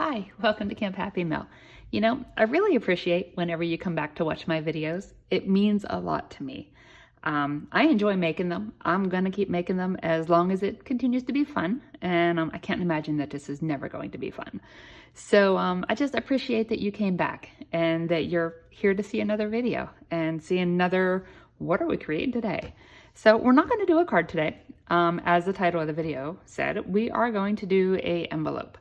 Hi, welcome to Camp Happy Mail. You know, I really appreciate whenever you come back to watch my videos. It means a lot to me. I enjoy making them. I'm going to keep making them as long as it continues to be fun. And I can't imagine that this is never going to be fun. So I just appreciate that you came back and that you're here to see another video and see another, what are we creating today? So we're not going to do a card today. As the title of the video said, we are going to do an envelope.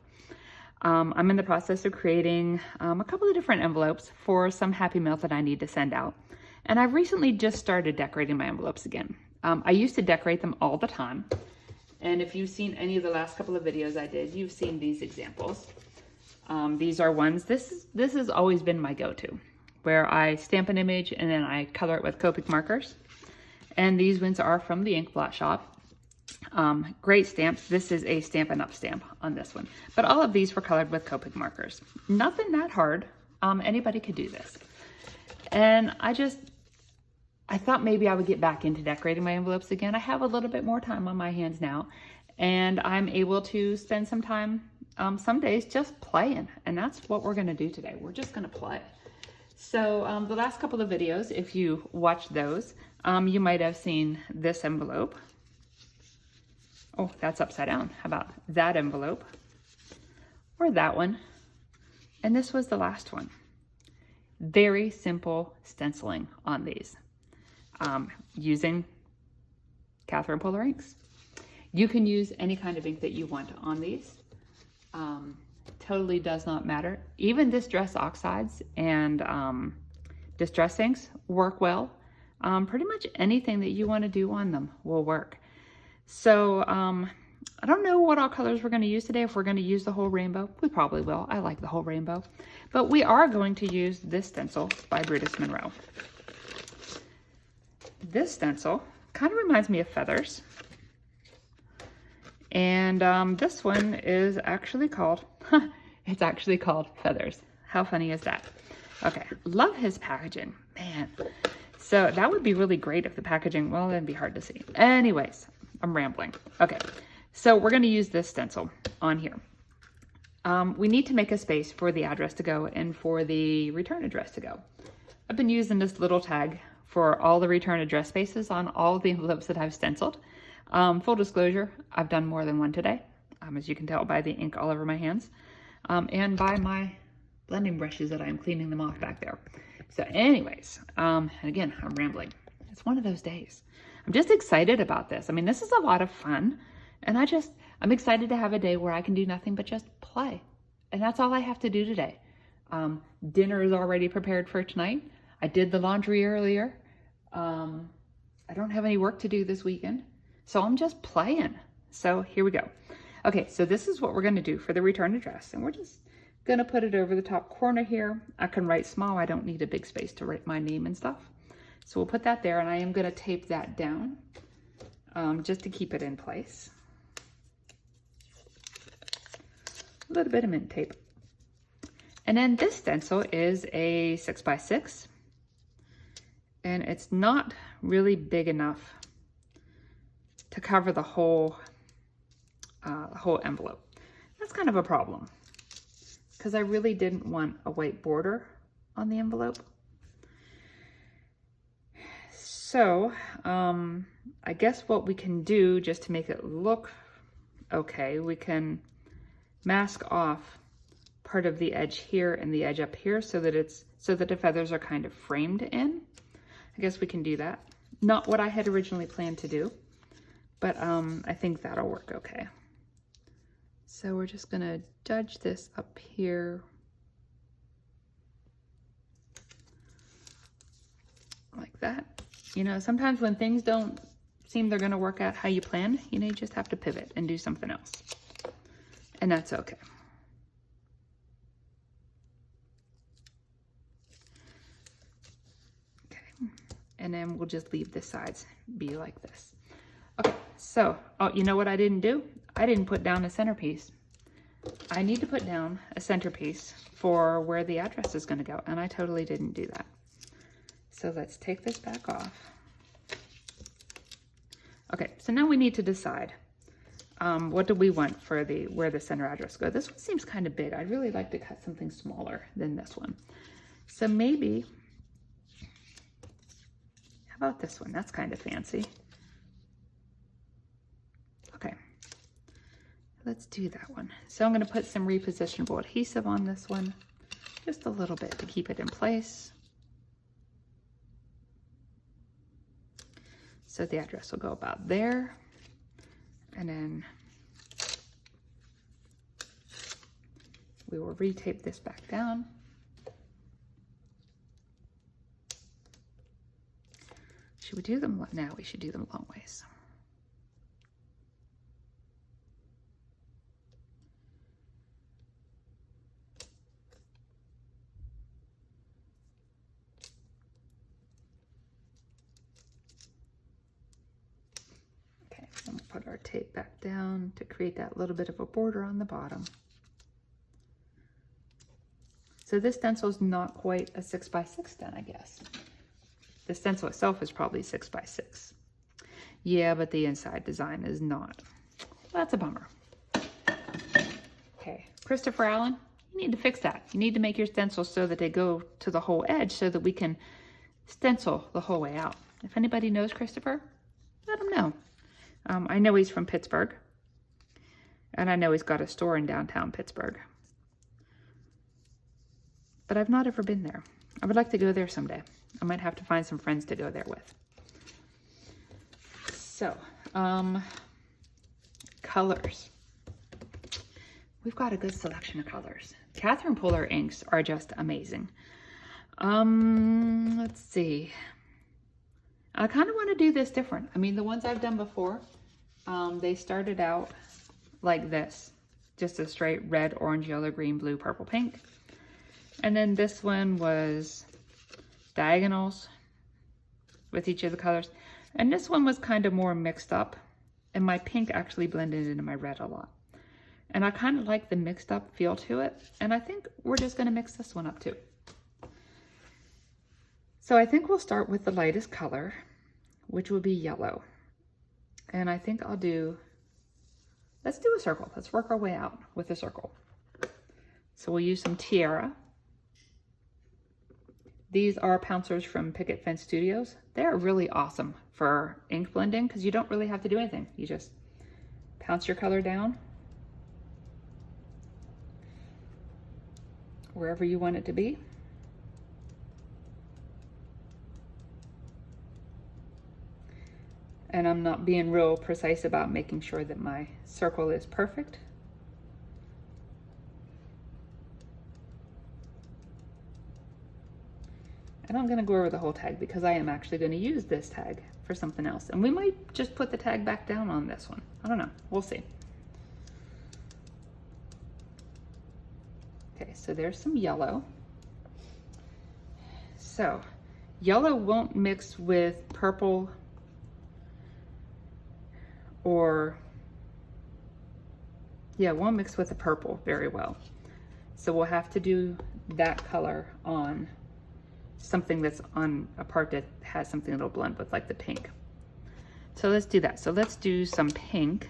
I'm in the process of creating a couple of different envelopes for some Happy Mail that I need to send out. And I've recently just started decorating my envelopes again. I used to decorate them all the time. And if you've seen any of the last couple of videos I did, you've seen these examples. These are ones, this has always been my go-to, where I stamp an image and then I color it with Copic markers. And these ones are from the ink blot shop. Great stamps. This is a Stampin' Up stamp on this one. But all of these were colored with Copic markers. Nothing that hard. Anybody could do this. And I thought maybe I would get back into decorating my envelopes again. I have a little bit more time on my hands now. And I'm able to spend some time, some days just playing. And that's what we're going to do today. We're just going to play. So the last couple of videos, if you watched those, you might have seen this envelope. Oh, that's upside down. How about that envelope? Or that one. And this was the last one. Very simple stenciling on these. Using Catherine Polar inks. You can use any kind of ink that you want on these. Totally does not matter. Even Distress Oxides and Distress inks work well. Pretty much anything that you want to do on them will work. So I don't know what all colors we're going to use today. If we're going to use the whole rainbow, we probably will. I like the whole rainbow. But we are going to use this stencil by Brutus Monroe. This stencil kind of reminds me of feathers. And this one is actually called, it's actually called Feathers. How funny is that? Okay, love his packaging, man. So that would be really great if the packaging, well, that'd be hard to see. Anyways, I'm rambling. Okay, so we're gonna use this stencil on here. We need to make a space for the address to go and for the return address to go. I've been using this little tag for all the return address spaces on all of the envelopes that I've stenciled. Full disclosure, I've done more than one today, as you can tell by the ink all over my hands, and by my blending brushes that I'm cleaning them off back there. So anyways, and again, I'm rambling. It's one of those days. I'm just excited about this. I mean, this is a lot of fun. And I'm excited to have a day where I can do nothing but just play. And that's all I have to do today. Dinner is already prepared for tonight. I did the laundry earlier. I don't have any work to do this weekend. So I'm just playing. So here we go. Okay, so this is what we're going to do for the return address. And we're just going to put it over the top corner here. I can write small. I don't need a big space to write my name and stuff. So we'll put that there, and I am going to tape that down just to keep it in place. A little bit of mint tape. And then this stencil is a 6x6, and it's not really big enough to cover the whole envelope. That's kind of a problem because I really didn't want a white border on the envelope. So I guess what we can do just to make it look okay, we can mask off part of the edge here and the edge up here so that the feathers are kind of framed in. I guess we can do that. Not what I had originally planned to do, but I think that'll work okay. So we're just gonna judge this up here like that. You know, sometimes when things don't seem they're going to work out how you plan, you know, you just have to pivot and do something else. And that's okay. Okay. And then we'll just leave the sides be like this. Okay, so, oh, you know what I didn't do? I didn't put down a centerpiece. I need to put down a centerpiece for where the address is going to go, and I totally didn't do that. So let's take this back off. Okay, so now we need to decide What do we want for where the center address go? This one seems kind of big. I'd really like to cut something smaller than this one. So maybe, how about this one? That's kind of fancy. Okay, let's do that one. So I'm going to put some repositionable adhesive on this one, just a little bit to keep it in place. So the address will go about there. And then we will retape this back down. Should we do them? No, we should do them long ways. And we'll put our tape back down to create that little bit of a border on the bottom. So this stencil is not quite a 6x6 then, I guess. The stencil itself is probably 6x6. Yeah, but the inside design is not. That's a bummer. Okay, Christopher Allen, you need to fix that. You need to make your stencils so that they go to the whole edge so that we can stencil the whole way out. If anybody knows Christopher, let him know. I know he's from Pittsburgh, and I know he's got a store in downtown Pittsburgh, but I've not ever been there. I would like to go there someday. I might have to find some friends to go there with. So, colors. We've got a good selection of colors. Catherine Puller inks are just amazing. Let's see. I kind of want to do this different. I mean, the ones I've done before, they started out like this, just a straight red, orange, yellow, green, blue, purple, pink. And then this one was diagonals with each of the colors. And this one was kind of more mixed up, and my pink actually blended into my red a lot. And I kind of like the mixed up feel to it. And I think we're just going to mix this one up too. So I think we'll start with the lightest color, which will be yellow. And I think I'll do, let's do a circle. Let's work our way out with a circle. So we'll use some Tiara. These are Pouncers from Picket Fence Studios. They're really awesome for ink blending because you don't really have to do anything. You just pounce your color down wherever you want it to be. And I'm not being real precise about making sure that my circle is perfect. And I'm gonna go over the whole tag because I am actually gonna use this tag for something else. And we might just put the tag back down on this one. I don't know, we'll see. Okay, so there's some yellow. So, yellow won't mix with purple or, yeah, it won't mix with the purple very well. So we'll have to do that color on something that's on a part that has something that'll blend with, like the pink. So let's do that. So let's do some pink.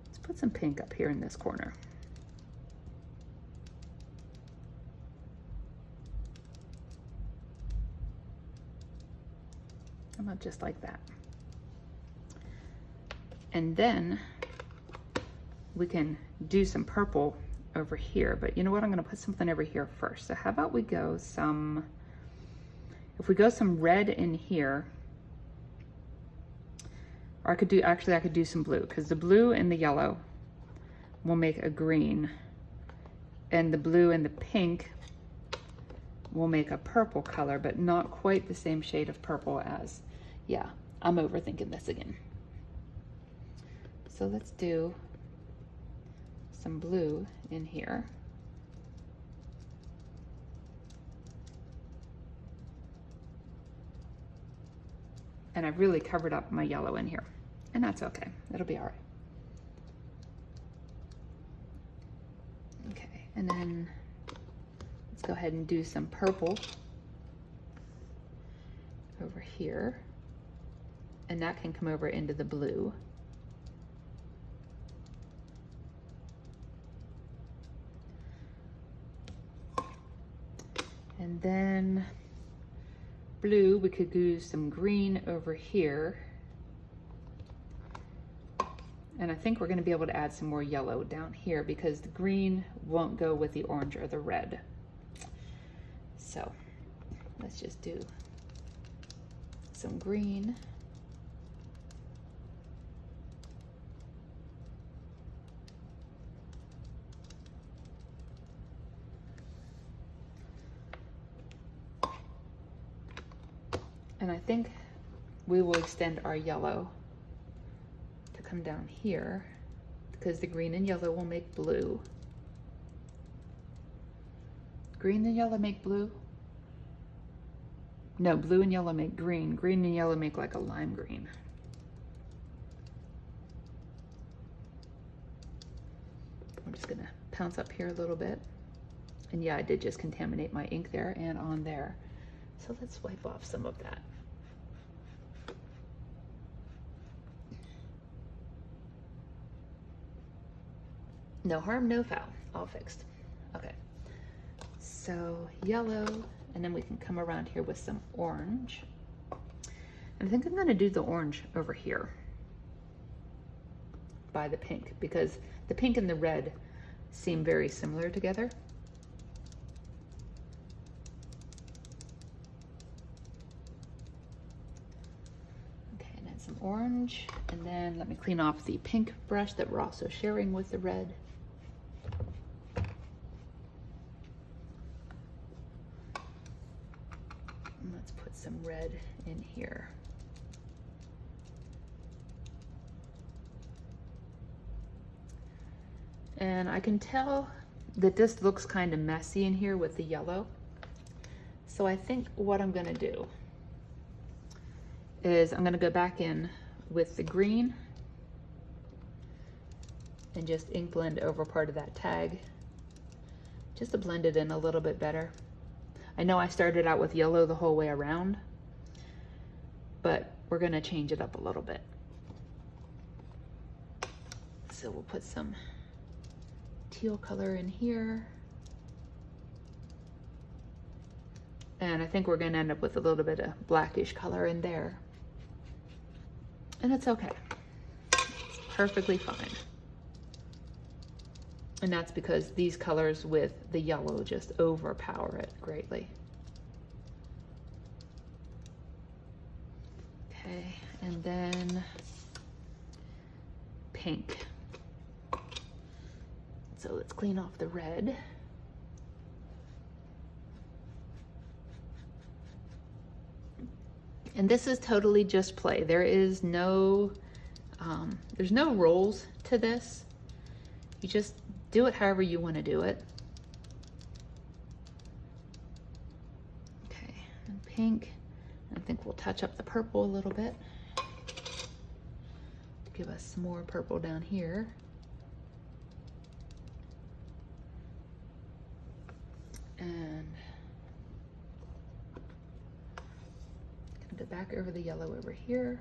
Let's put some pink up here in this corner. About just like that. And then we can do some purple over here, but you know what? I'm going to put something over here first. So how about we go some, if we go some red in here, or I could do, actually I could do some blue, because the blue and the yellow will make a green, and the blue and the pink will make a purple color, but not quite the same shade of purple as, yeah, I'm overthinking this again. So let's do some blue in here. And I've really covered up my yellow in here, and that's okay. It'll be all right. Okay, and then let's go ahead and do some purple over here. and that can come over into the blue. And then blue, we could use some green over here. And I think we're going to be able to add some more yellow down here because the green won't go with the orange or the red. So let's just do some green. And I think we will extend our yellow to come down here because the green and yellow will make blue. Green and yellow make blue? No, blue and yellow make green. Green and yellow make like a lime green. I'm just gonna pounce up here a little bit. And yeah, I did just contaminate my ink there and on there. So let's wipe off some of that. No harm, no foul, all fixed. Okay, so yellow, and then we can come around here with some orange. And I think I'm gonna do the orange over here by the pink because the pink and the red seem very similar together. Okay, and then some orange, and then let me clean off the pink brush that we're also sharing with the red. Let's put some red in here. And I can tell that this looks kind of messy in here with the yellow. So I think what I'm gonna do is I'm gonna go back in with the green and just ink blend over part of that tag, just to blend it in a little bit better. I know I started out with yellow the whole way around, but we're gonna change it up a little bit. So we'll put some teal color in here. And I think we're gonna end up with a little bit of blackish color in there. And it's okay, it's perfectly fine. And that's because these colors with the yellow just overpower it greatly. Okay, and then pink. So let's clean off the red. And this is totally just play. There is no, there's no rules to this. You just do it however you want to do it. Okay, and pink. I think we'll touch up the purple a little bit to give us some more purple down here. And gonna go back over the yellow over here.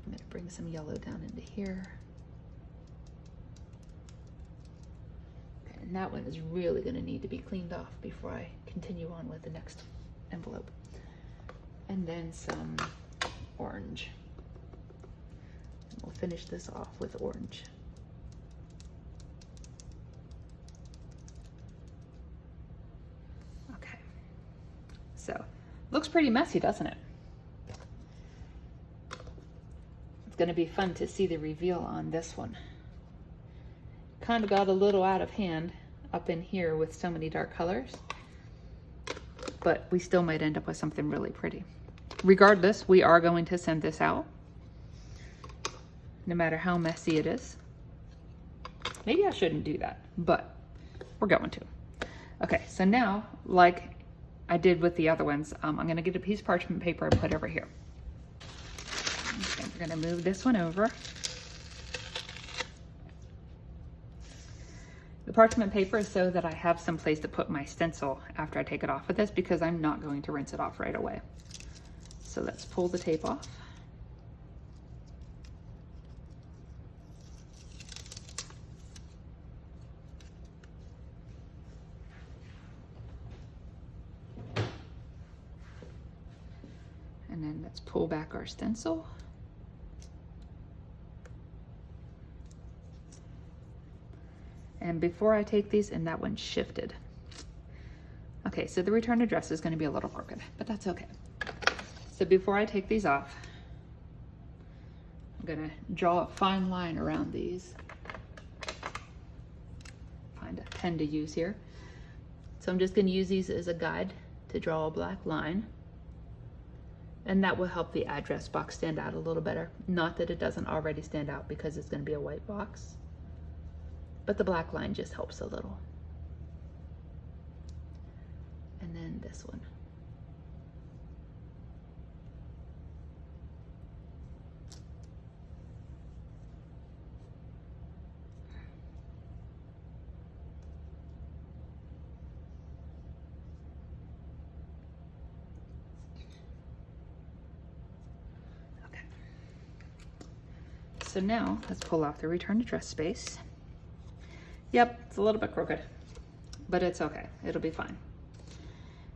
I'm gonna bring some yellow down into here. Okay, and that one is really gonna need to be cleaned off before I continue on with the next envelope. And then some orange. And we'll finish this off with orange. Okay, so looks pretty messy, doesn't it? Going to be fun to see the reveal on this one. Kind of got a little out of hand up in here with so many dark colors, but we still might end up with something really pretty. Regardless, we are going to send this out, no matter how messy it is. Maybe I shouldn't do that, but we're going to. Okay, so now, like I did with the other ones, I'm going to get a piece of parchment paper and put over here. Okay, we're going to move this one over. The parchment paper is so that I have some place to put my stencil after I take it off with this, because I'm not going to rinse it off right away. So let's pull the tape off. And then let's pull back our stencil. And before I take these, and that one shifted. Okay, so the return address is going to be a little crooked, but that's okay. So before I take these off, I'm going to draw a fine line around these. Find a pen to use here. So I'm just going to use these as a guide to draw a black line. And that will help the address box stand out a little better. Not that it doesn't already stand out, because it's going to be a white box. But the black line just helps a little. And then this one. Okay. So now let's pull off the return address space. Yep, it's a little bit crooked, but it's okay. It'll be fine.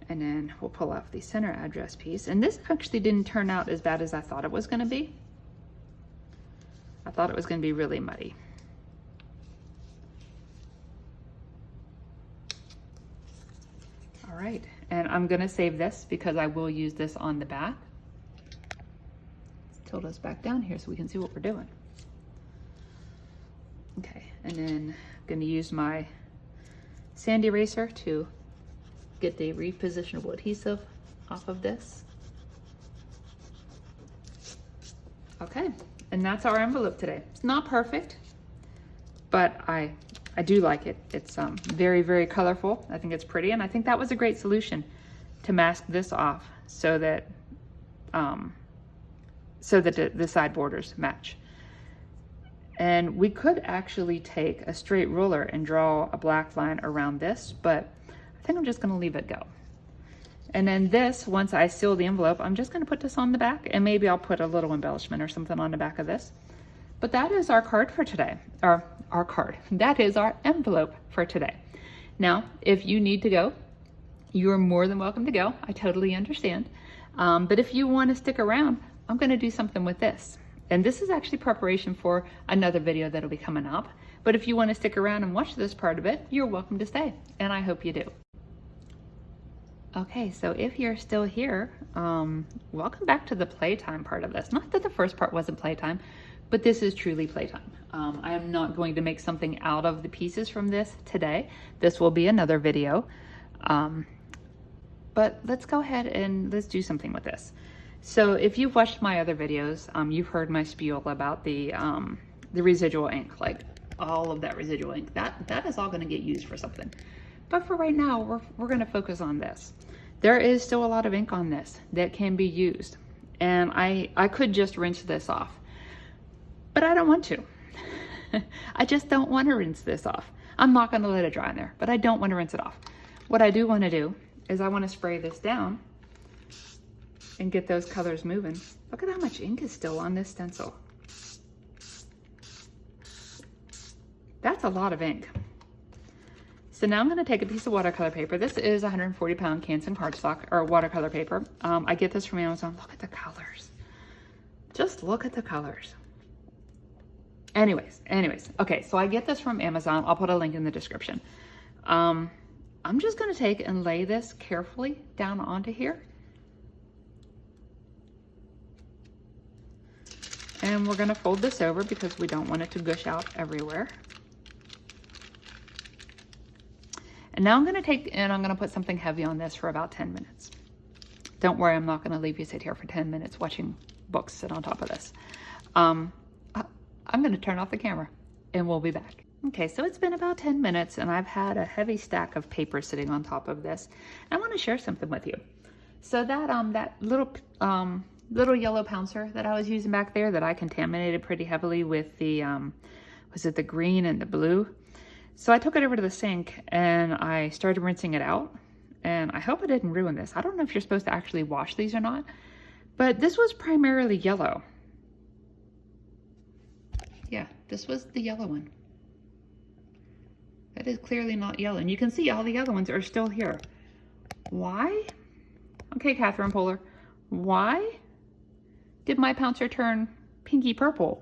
And then we'll pull off the center address piece. And this actually didn't turn out as bad as I thought it was going to be. I thought it was going to be really muddy. All right, and I'm going to save this because I will use this on the back. Let's tilt us back down here so we can see what we're doing. Okay, and then I'm going to use my sand eraser to get the repositionable adhesive off of this. Okay, and that's our envelope today. It's not perfect, but I do like it. It's very, very colorful. I think it's pretty, and I think that was a great solution to mask this off so that the side borders match. And we could actually take a straight ruler and draw a black line around this, but I think I'm just gonna leave it go. And then this, once I seal the envelope, I'm just gonna put this on the back, and maybe I'll put a little embellishment or something on the back of this. But that is our card for today, or our card. That is our envelope for today. Now, if you need to go, you're more than welcome to go. I totally understand. But if you wanna stick around, I'm gonna do something with this. And this is actually preparation for another video that'll be coming up. But if you want to stick around and watch this part of it, you're welcome to stay. And I hope you do. Okay, so if you're still here, welcome back to the playtime part of this. Not that the first part wasn't playtime, but this is truly playtime. I am not going to make something out of the pieces from this today. This will be another video. But let's go ahead and let's do something with this. So if you've watched my other videos, you've heard my spiel about the residual ink, like all of that residual ink. That is all going to get used for something. But for right now, we're going to focus on this. There is still a lot of ink on this that can be used. And I could just rinse this off, but I don't want to. I just don't want to rinse this off. I'm not going to let it dry in there, but I don't want to rinse it off. What I do want to do is I want to spray this down and get those colors moving. Look at how much ink is still on this stencil. That's a lot of ink. So now I'm going to take a piece of watercolor paper. This is 140-pound Canson cardstock, or watercolor paper. I get this from Amazon. Look at the colors. Just look at the colors. Anyways. Okay, so I get this from Amazon. I'll put a link in the description. I'm just going to take and lay this carefully down onto here. And we're gonna fold this over because we don't want it to gush out everywhere. And now I'm gonna take and I'm gonna put something heavy on this for about 10 minutes. Don't worry, I'm not gonna leave you sit here for 10 minutes watching books sit on top of this. I'm gonna turn off the camera and we'll be back. Okay, so it's been about 10 minutes and I've had a heavy stack of paper sitting on top of this. And I wanna share something with you. So that little yellow pouncer that I was using back there that I contaminated pretty heavily with the, was it the green and the blue? So I took it over to the sink and I started rinsing it out. And I hope I didn't ruin this. I don't know if you're supposed to actually wash these or not, but this was primarily yellow. Yeah, this was the yellow one. That is clearly not yellow. And you can see all the other ones are still here. Why? Okay, Catherine Polar, why did my pouncer turn pinky purple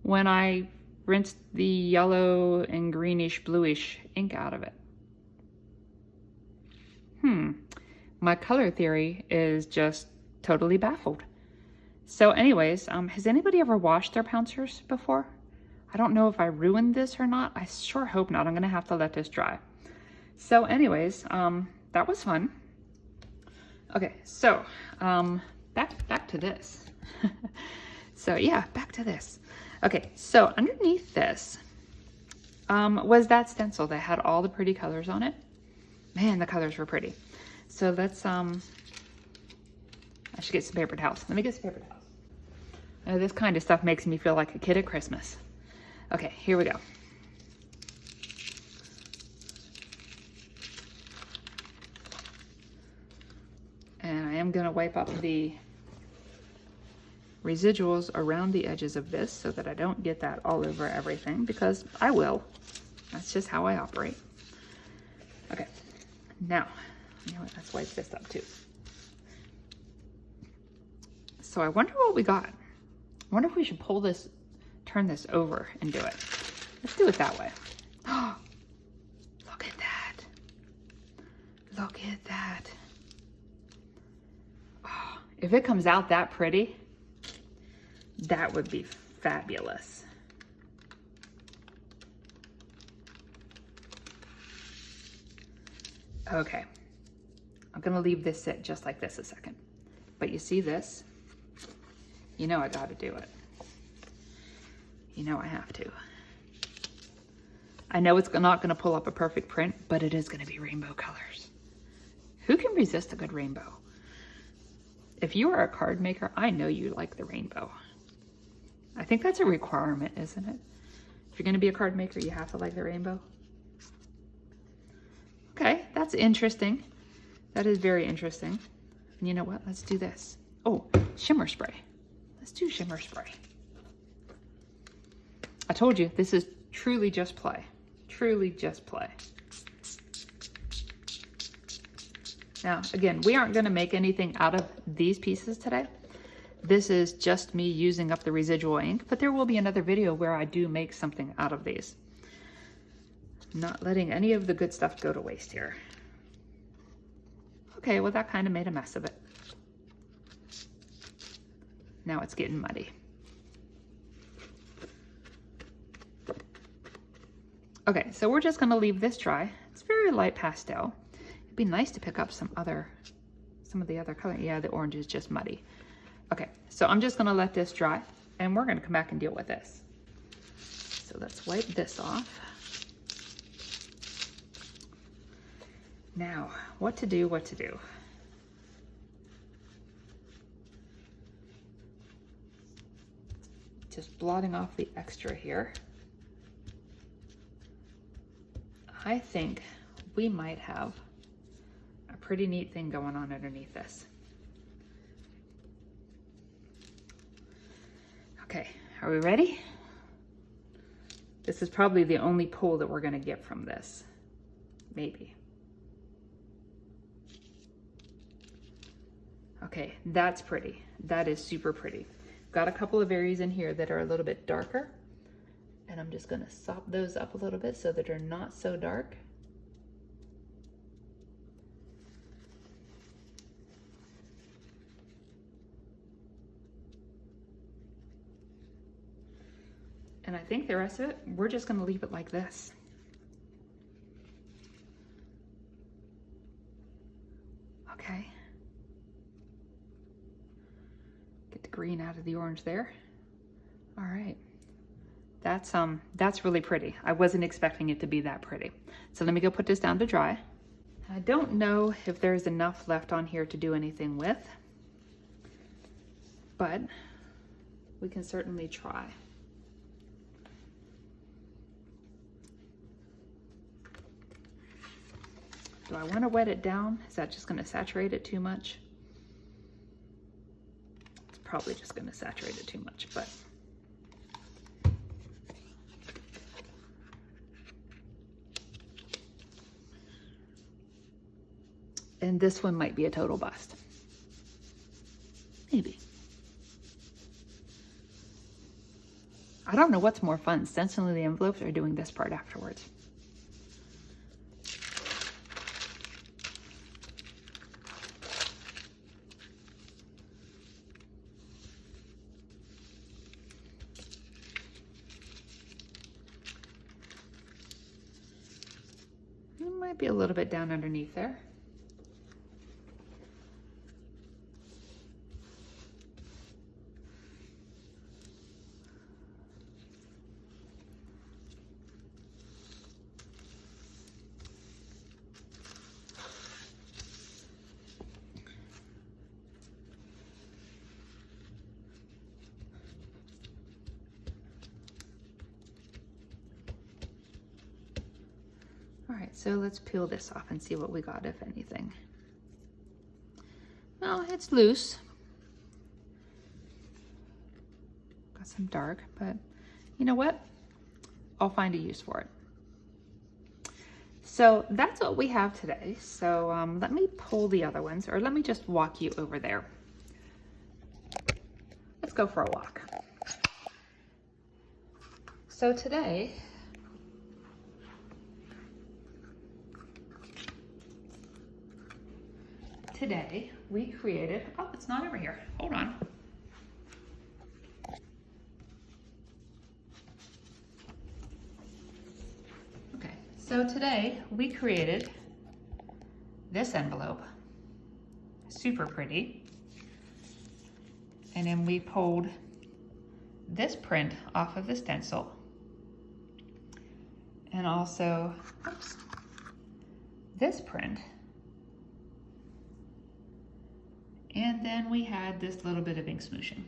when I rinsed the yellow and greenish bluish ink out of it? My color theory is just totally baffled. So anyways, has anybody ever washed their pouncers before? I don't know if I ruined this or not. I sure hope not. I'm gonna have to let this dry. So anyways, that was fun. Okay, so back to this. So yeah, back to this. Okay, so underneath this was that stencil that had all the pretty colors on it. Man, the colors were pretty. So let's, I should get some paper towels. Let me get some paper towels. This kind of stuff makes me feel like a kid at Christmas. Okay, here we go. And I am gonna wipe up the residuals around the edges of this so that I don't get that all over everything, because I will. That's just how I operate. Okay, now, you know what, let's wipe this up too. So I wonder what we got. I wonder if we should pull this, turn this over and do it. Let's do it that way. Oh, look at that. Look at that. Oh, if it comes out that pretty, that would be fabulous. Okay, I'm gonna leave this sit just like this a second. But you see this? You know I gotta do it. You know I have to. I know it's not gonna pull up a perfect print, but it is gonna be rainbow colors. Who can resist a good rainbow? If you are a card maker, I know you like the rainbow. I think that's a requirement, isn't it? If you're gonna be a card maker, you have to like the rainbow. Okay, that's interesting. That is very interesting. And you know what? Let's do this. Oh, shimmer spray. Let's do shimmer spray. I told you, this is truly just play. Truly just play. Now, again, we aren't gonna make anything out of these pieces today. This is just me using up the residual ink, but there will be another video where I do make something out of these. Not letting any of the good stuff go to waste here. Okay, well that kind of made a mess of it. Now it's getting muddy. Okay, so we're just gonna leave this dry. It's very light pastel. It'd be nice to pick up some of the other color. Yeah, the orange is just muddy. Okay, so I'm just gonna let this dry and we're gonna come back and deal with this. So let's wipe this off. Now, what to do, what to do. Just blotting off the extra here. I think we might have a pretty neat thing going on underneath this. Okay, are we ready? This is probably the only pull that we're gonna get from this, maybe. Okay, that's pretty. That is super pretty. Got a couple of areas in here that are a little bit darker, and I'm just gonna sop those up a little bit so that they're not so dark. And I think the rest of it, we're just gonna leave it like this. Okay. Get the green out of the orange there. All right. That's really pretty. I wasn't expecting it to be that pretty. So let me go put this down to dry. I don't know if there's enough left on here to do anything with, but we can certainly try. Do I want to wet it down? Is that just going to saturate it too much? It's probably just going to saturate it too much, but and this one might be a total bust. Maybe. I don't know what's more fun, stenciling the envelopes or doing this part afterwards. It might be a little bit down underneath there. All right, so let's peel this off and see what we got, if anything. Well, it's loose. Got some dark, but you know what? I'll find a use for it. So that's what we have today. So let me pull the other ones, or let me just walk you over there. Let's go for a walk. So today, we created, oh, it's not over here. Hold on. Okay, so today we created this envelope, super pretty. And then we pulled this print off of the stencil. And also, oops, this print. And then we had this little bit of ink smooshing.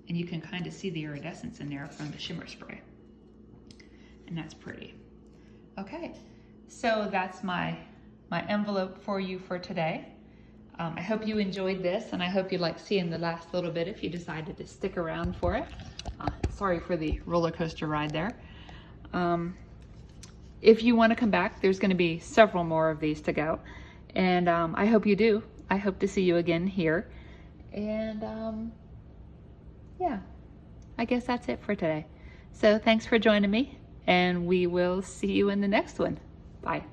And you can kind of see the iridescence in there from the shimmer spray. And that's pretty. Okay, so that's my envelope for you for today. I hope you enjoyed this, and I hope you like seeing the last little bit if you decided to stick around for it. Sorry for the roller coaster ride there. If you want to come back, there's going to be several more of these to go. And I hope you do. I hope to see you again here. And yeah, I guess that's it for today. So thanks for joining me, and we will see you in the next one. Bye.